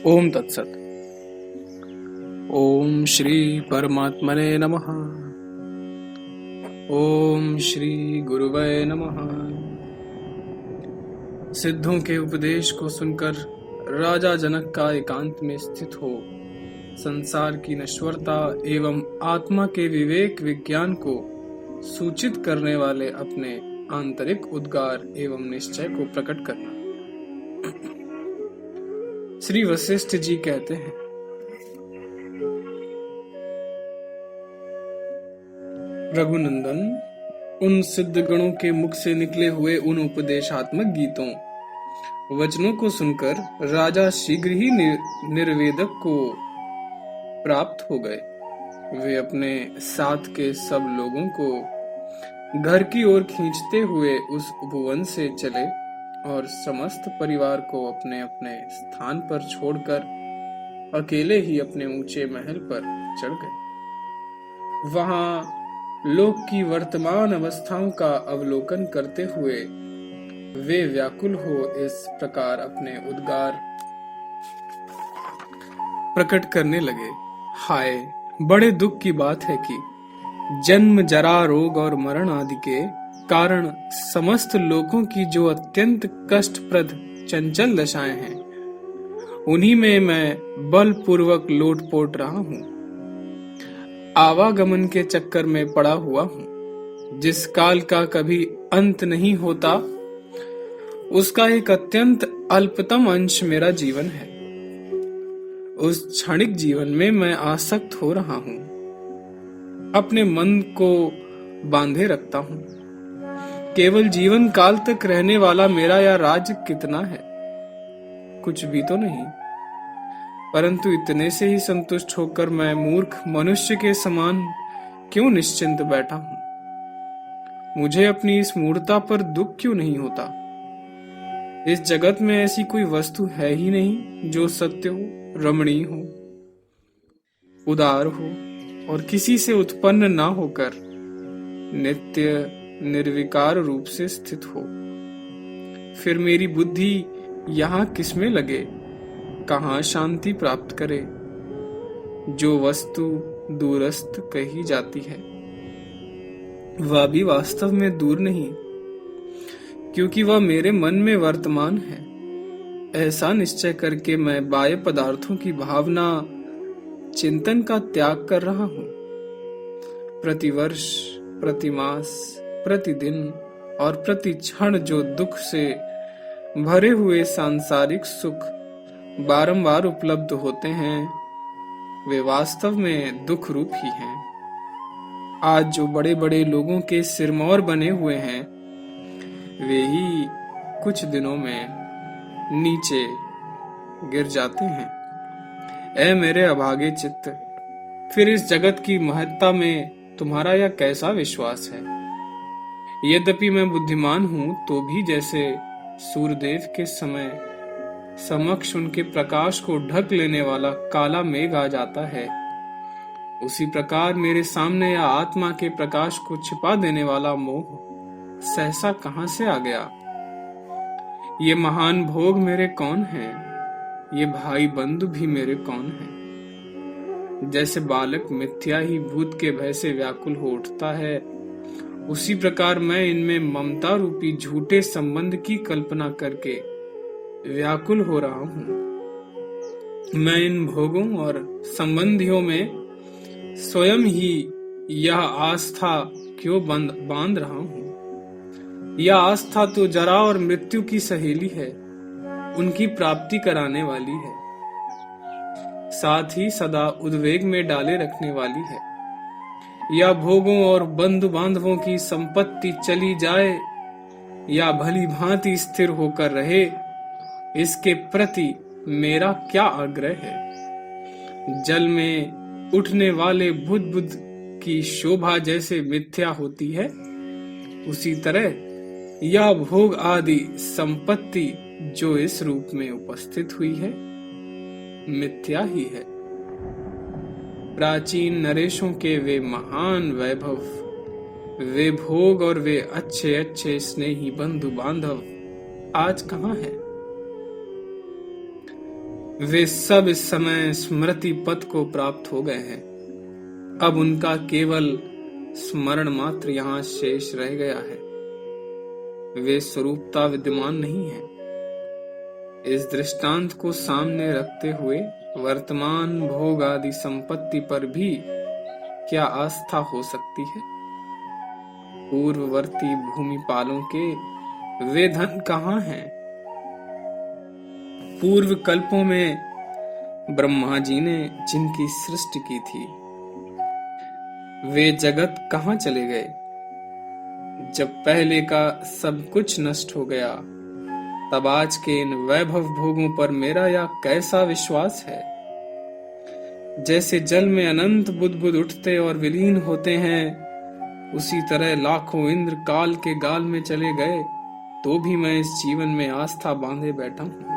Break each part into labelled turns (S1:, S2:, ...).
S1: ओम तत्सत। ओम श्री परमात्मने नमः। ओम श्री गुरुवे नमः। सिद्धों के उपदेश को सुनकर राजा जनक का एकांत में स्थित हो संसार की नश्वरता एवं आत्मा के विवेक विज्ञान को सूचित करने वाले अपने आंतरिक उद्गार एवं निश्चय को प्रकट करना। श्री वशिष्ठ जी कहते हैं, रघुनंदन, उन सिद्ध गणों के मुख से निकले हुए उन उपदेशात्मक गीतों वचनों को सुनकर राजा शीघ्र ही निर्वेदक को प्राप्त हो गए। वे अपने साथ के सब लोगों को घर की ओर खींचते हुए उस उपवन से चले और समस्त परिवार को अपने अपने स्थान पर छोड़कर अकेले ही अपने ऊंचे महल पर चढ़ गए। वहां लोक की वर्तमान अवस्थाओं का अवलोकन करते हुए वे व्याकुल हो इस प्रकार अपने उद्गार प्रकट करने लगे। हाय, बड़े दुख की बात है कि जन्म, जरा, रोग और मरण आदि के कारण समस्त लोगों की जो अत्यंत कष्टप्रद चंचल दशाएं हैं, उन्हीं में मैं बलपूर्वक लोटपोट रहा हूं। आवागमन के चक्कर में पड़ा हुआ हूं। जिस काल का कभी अंत नहीं होता, उसका एक अत्यंत अल्पतम अंश मेरा जीवन है। उस क्षणिक जीवन में मैं आसक्त हो रहा हूं। अपने मन को बांधे रखता हूं। केवल जीवन काल तक रहने वाला मेरा यह राज्य कितना है? कुछ भी तो नहीं। परंतु इतने से ही संतुष्ट होकर मैं मूर्ख मनुष्य के समान क्यों निश्चिंत बैठा हूं? मुझे अपनी इस मूढ़ता पर दुख क्यों नहीं होता? इस जगत में ऐसी कोई वस्तु है ही नहीं जो सत्य हो, रमणीय हो, उदार हो और किसी से उत्पन्न ना होकर नित्य निर्विकार रूप से स्थित हो। फिर मेरी बुद्धि यहाँ किसमें लगे, कहाँ शांति प्राप्त करे? जो वस्तु दूरस्थ कही जाती है, वह भी वास्तव में दूर नहीं, क्योंकि वह मेरे मन में वर्तमान है। ऐसा निश्चय करके मैं बाह्य पदार्थों की भावना चिंतन का त्याग कर रहा हूं। प्रतिवर्ष, प्रतिमास, प्रतिदिन और प्रति क्षण जो दुख से भरे हुए सांसारिक सुख बारंबार उपलब्ध होते हैं, वे वास्तव में दुख रूप ही हैं। आज जो बड़े बड़े लोगों के सिरमौर बने हुए हैं, वे ही कुछ दिनों में नीचे गिर जाते हैं। ऐ मेरे अभागे चित्त, फिर इस जगत की महत्ता में तुम्हारा यह कैसा विश्वास है? यद्यपि मैं बुद्धिमान हूं, तो भी जैसे सूर्यदेव के समय समक्ष उनके प्रकाश को ढक लेने वाला काला मेघ आ जाता है, उसी प्रकार मेरे सामने या आत्मा के प्रकाश को छिपा देने वाला मोह सहसा कहां से आ गया? ये महान भोग मेरे कौन हैं? ये भाई बंधु भी मेरे कौन हैं? जैसे बालक मिथ्या ही भूत के भय से व्याकुल हो उठता है, उसी प्रकार मैं इनमें ममता रूपी झूठे संबंध की कल्पना करके व्याकुल हो रहा हूं। मैं इन भोगों और संबंधियों में स्वयं ही यह आस्था क्यों बांध रहा हूं? यह आस्था तो जरा और मृत्यु की सहेली है, उनकी प्राप्ति कराने वाली है, साथ ही सदा उद्वेग में डाले रखने वाली है। या भोगों और बंधु बांधवों की संपत्ति चली जाए या भली भांति स्थिर होकर रहे, इसके प्रति मेरा क्या आग्रह है? जल में उठने वाले बुद्ध की शोभा जैसे मिथ्या होती है, उसी तरह यह भोग आदि संपत्ति जो इस रूप में उपस्थित हुई है, मिथ्या ही है। प्राचीन नरेशों के वे महान वैभव, वे भोग और वे अच्छे अच्छे स्नेही बंधु बांधव आज कहाँ हैं? वे सब इस समय स्मृति पथ को प्राप्त हो गए हैं। अब उनका केवल स्मरण मात्र यहाँ शेष रह गया है। वे स्वरूपता विद्यमान नहीं है। इस दृष्टांत को सामने रखते हुए वर्तमान भोग आदि संपत्ति पर भी क्या आस्था हो सकती है? पूर्ववर्ती भूमिपालों के वे धन कहाँ हैं? पूर्व कल्पों में ब्रह्मा जी ने जिनकी सृष्टि की थी, वे जगत कहाँ चले गए? जब पहले का सब कुछ नष्ट हो गया, तब आज के इन वैभव भोगों पर मेरा या कैसा विश्वास है? जैसे जल में अनंत बुदबुद उठते और विलीन होते हैं, उसी तरह लाखों इंद्र काल के गाल में चले गए तो भी मैं इस जीवन में आस्था बांधे बैठा हूं।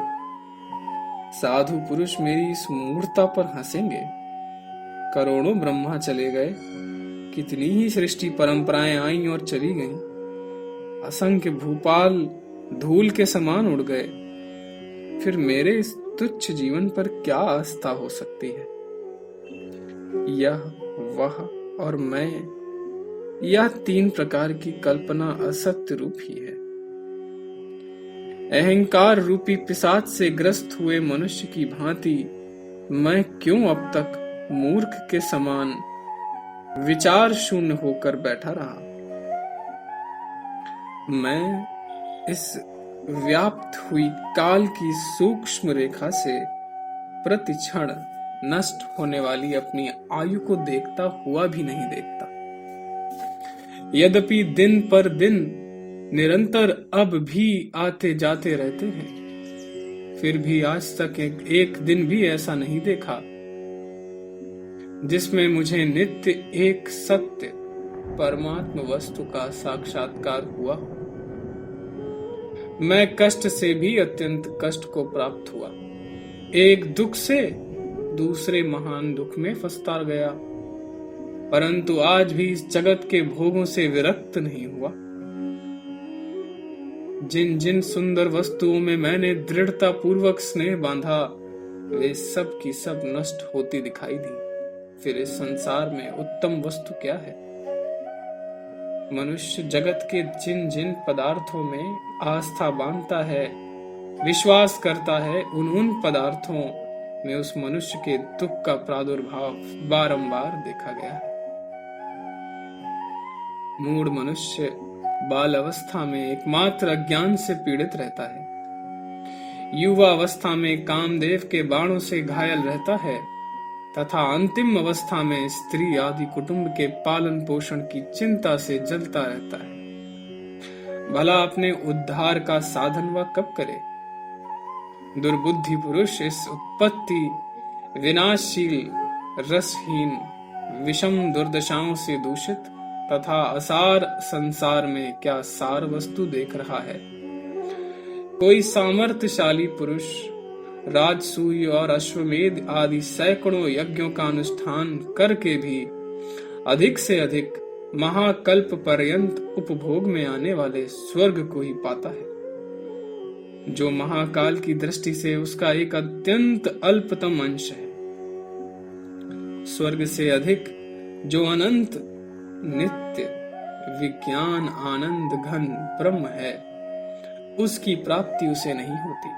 S1: साधु पुरुष मेरी इस मूर्खता पर हंसेंगे। करोड़ों ब्रह्मा चले गए, कितनी ही सृष्टि परंपराएं आईं और चली गईं। असंख्य भूपाल धूल के समान उड़ गए। फिर मेरे इस तुच्छ जीवन पर क्या आस्था हो सकती है? यह, वह और मैं, यह तीन प्रकार की कल्पना असत्य रूप ही है। अहंकार रूपी पिशाच से ग्रस्त हुए मनुष्य की भांति मैं क्यों अब तक मूर्ख के समान विचार शून्य होकर बैठा रहा? मैं इस व्याप्त हुई काल की सूक्ष्म रेखा से प्रति क्षण नष्ट होने वाली अपनी आयु को देखता हुआ भी नहीं देखता। यद्यपि दिन पर दिन निरंतर अब भी आते जाते रहते हैं, फिर भी आज तक एक दिन भी ऐसा नहीं देखा जिसमें मुझे नित्य एक सत्य परमात्म वस्तु का साक्षात्कार हुआ हो। मैं कष्ट से भी अत्यंत कष्ट को प्राप्त हुआ। एक दुख से दूसरे महान दुख में फंसता गया, परंतु आज भी इस जगत के भोगों से विरक्त नहीं हुआ। जिन जिन सुंदर वस्तुओं में मैंने दृढ़ता पूर्वक स्नेह बांधा, वे सब की सब नष्ट होती दिखाई दी। फिर इस संसार में उत्तम वस्तु क्या है? मनुष्य जगत के जिन जिन पदार्थों में आस्था बांधता है, विश्वास करता है, उन पदार्थों में उस मनुष्य के दुख का प्रादुर्भाव बारंबार देखा गया है। मूढ़ मनुष्य बाल अवस्था में एकमात्र अज्ञान से पीड़ित रहता है, युवा अवस्था में कामदेव के बाणों से घायल रहता है, तथा अंतिम अवस्था में स्त्री आदि कुटुंब के पालन पोषण की चिंता से जलता रहता है। भला अपने उद्धार का साधन वह कब करे? दुर्बुद्धि पुरुष इस उत्पत्ति विनाशशील, रसहीन, विषम दुर्दशाओं से दूषित तथा असार संसार में क्या सार वस्तु देख रहा है? कोई सामर्थ्यशाली पुरुष राजसूय और अश्वमेध आदि सैकड़ों यज्ञों का अनुष्ठान करके भी अधिक से अधिक महाकल्प पर्यंत उपभोग में आने वाले स्वर्ग को ही पाता है, जो महाकाल की दृष्टि से उसका एक अत्यंत अल्पतम अंश है। स्वर्ग से अधिक जो अनंत नित्य विज्ञान आनंद घन ब्रह्म है, उसकी प्राप्ति उसे नहीं होती।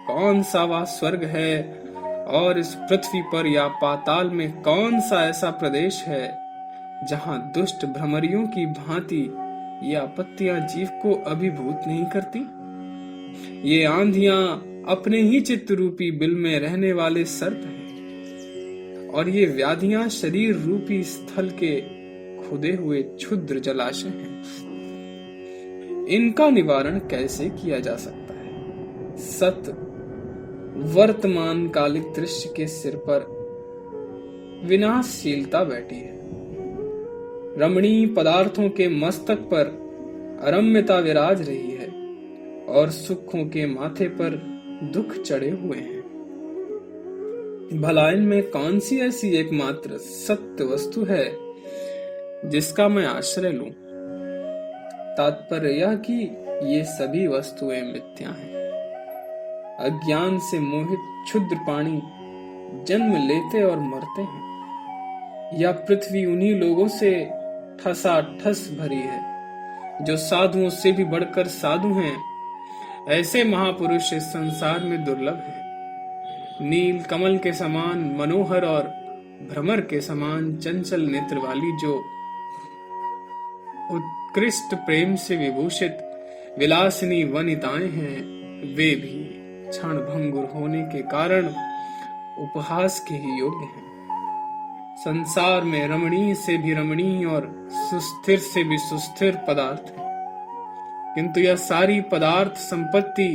S1: कौन सा वह स्वर्ग है और इस पृथ्वी पर या पाताल में कौन सा ऐसा प्रदेश है जहां दुष्ट भ्रमरियों की भांति ये आपत्तियां जीव को अभिभूत नहीं करती? ये आंधियां अपने ही चित्त रूपी बिल में रहने वाले सर्प हैं, और ये व्याधियां शरीर रूपी स्थल के खुदे हुए क्षुद्र जलाशय हैं। इनका निवारण कैसे किया जा सकता है? सत वर्तमान कालिक दृश्य के सिर पर विनाशशीलता बैठी है। रमणीय पदार्थों के मस्तक पर अरम्यता विराज रही है और सुखों के माथे पर दुख चढ़े हुए हैं। भला इनमें कौन सी ऐसी एकमात्र सत्य वस्तु है जिसका मैं आश्रय लूं? तात्पर्य यह कि ये सभी वस्तुएं मिथ्या हैं। अज्ञान से मोहित क्षुद्र प्राणी जन्म लेते और मरते हैं। यह पृथ्वी उन्हीं लोगों से ठसाठस भरी है जो साधुओं से भी बढ़कर साधु हैं। ऐसे महापुरुष इस संसार में दुर्लभ हैं। नील कमल के समान मनोहर और भ्रमर के समान चंचल नेत्र वाली जो उत्कृष्ट प्रेम से विभूषित विलासिनी वनिताएं हैं, वे भी क्षण भंगुर होने के कारण उपहास के ही योग्य हैं। संसार में रमणीय से भी रमणीय और सुस्थिर से भी सुस्थिर पदार्थ है, किंतु यह सारी पदार्थ संपत्ति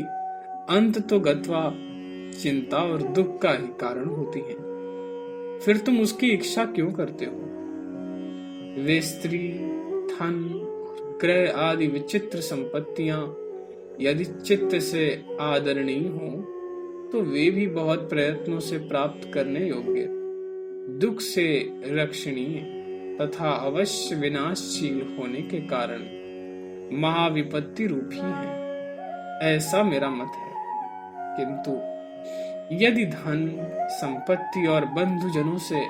S1: अंत तो गत्वा चिंता और दुख का ही कारण होती है। फिर तुम उसकी इच्छा क्यों करते हो? वे स्त्री, धन, क्रय आदि विचित्र संपत्तियां यदि चित्त से आदरणीय हो तो वे भी बहुत प्रयत्नों से प्राप्त करने योग्य, दुख से रक्षणीय तथा अवश्य विनाशशील होने के कारण महाविपत्ति रूप ही है, ऐसा मेरा मत है। किंतु यदि धन, संपत्ति और बंधुजनों से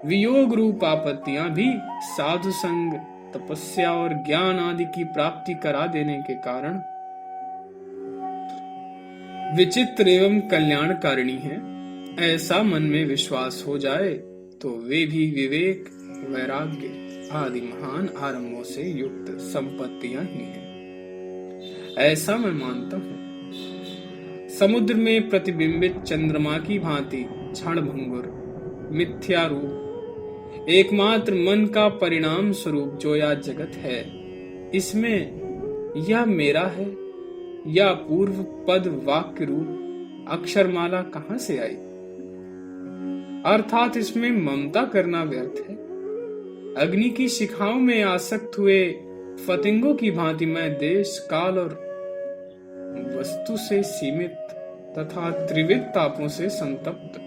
S1: वियोग रूप आपत्तियां भी साधु संग, तपस्या और ज्ञान आदि की प्राप्ति करा देने के कारण विचित्र एवं कल्याणकारिणी है, ऐसा मन में विश्वास हो जाए तो वे भी विवेक, वैराग्य आदि महान आरंभों से युक्त संपत्तियां ही हैं, ऐसा मैं मानता हूं। समुद्र में प्रतिबिंबित चंद्रमा की भांति क्षणभंगुर मिथ्या रूप एकमात्र मन का परिणाम स्वरूप जो यह जगत है, इसमें यह मेरा है या पूर्व पद वाक्य रूप अक्षरमाला कहां से आई? अर्थात इसमें ममता करना व्यर्थ है। अग्नि की शिखाओं में आसक्त हुए फतिंगों की भांति मैं देश, काल और वस्तु से सीमित तथा त्रिविध तापों से संतप्त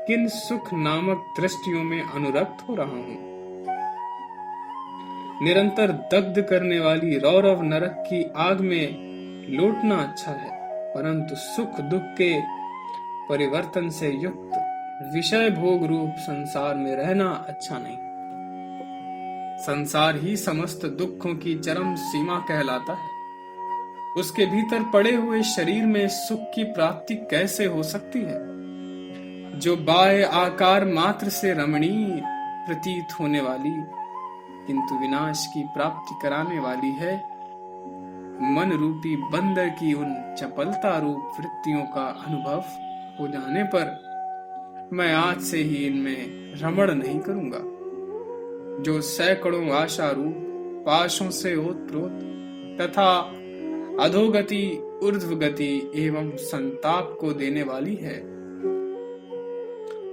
S1: किन सुख नामक दृष्टियों में अनुरक्त हो रहा हूं। निरंतर दग्ध करने वाली रौरव नरक की आग में लौटना अच्छा है, परंतु सुख दुख के परिवर्तन से युक्त विषय भोग रूप संसार में रहना अच्छा नहीं। संसार ही समस्त दुखों की चरम सीमा कहलाता है। उसके भीतर पड़े हुए शरीर में सुख की प्राप्ति कैसे हो सकती है? जो बाह्य आकार मात्र से रमणीय प्रतीत होने वाली किंतु विनाश की प्राप्ति कराने वाली है, मन रूपी बंदर की उन चपलता रूप वृत्तियों का अनुभव हो जाने पर मैं आज से ही इनमें रमण नहीं करूंगा। जो सैकड़ों आशा रूप पाशों से ओतप्रोत तथा अधोगति, ऊर्ध्वगति एवं संताप को देने वाली है,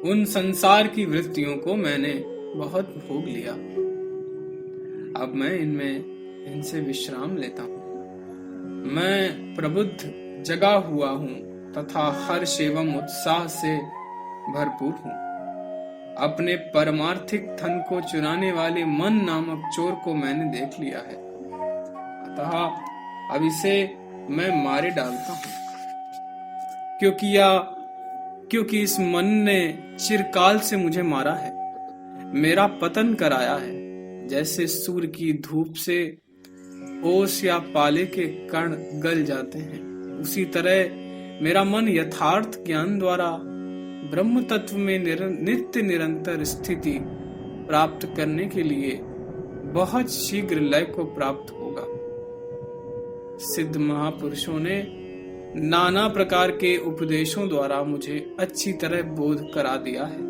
S1: उन संसार की वृत्तियों को मैंने बहुत भोग लिया। अब मैं इनसे विश्राम लेता हूं। मैं प्रबुद्ध जगा हुआ हूं तथा हर्ष एवं उत्साह से भरपूर हूं। अपने परमार्थिक धन को चुराने वाले मन नामक चोर को मैंने देख लिया है, अतः अब इसे मैं मारे डालता हूं, क्योंकि इस मन ने चिरकाल से मुझे मारा है, मेरा पतन कराया है। जैसे सूर्य की धूप से ओस या पाले के कण गल जाते हैं, उसी तरह मेरा मन यथार्थ ज्ञान द्वारा ब्रह्म तत्व में नित्य निरंतर स्थिति प्राप्त करने के लिए बहुत शीघ्र लय को प्राप्त होगा। सिद्ध महापुरुषों ने नाना प्रकार के उपदेशों द्वारा मुझे अच्छी तरह बोध करा दिया है।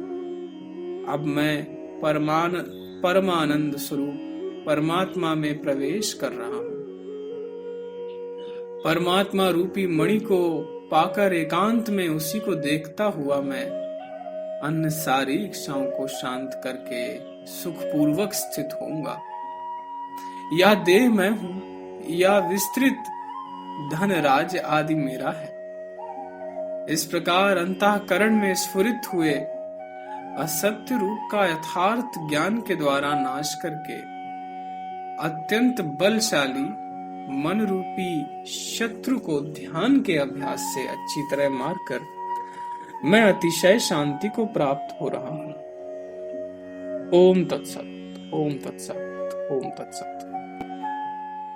S1: अब मैं परमानंद स्वरूप परमात्मा में प्रवेश कर रहा हूं। परमात्मा रूपी मणि को पाकर एकांत में उसी को देखता हुआ मैं अन्य सारी इच्छाओं को शांत करके सुखपूर्वक स्थित होऊंगा। यह देह मैं हूं, यह विस्तृत धन राज्य आदि मेरा है। इस प्रकार अंतःकरण में स्फुरित हुए असत्य रूप का यथार्थ ज्ञान के द्वारा नाश करके अत्यंत बलशाली मन रूपी शत्रु को ध्यान के अभ्यास से अच्छी तरह मारकर मैं अतिशय शांति को प्राप्त हो रहा हूं। ओम तत्सत, ओम तत्सत, ओम तत्सत।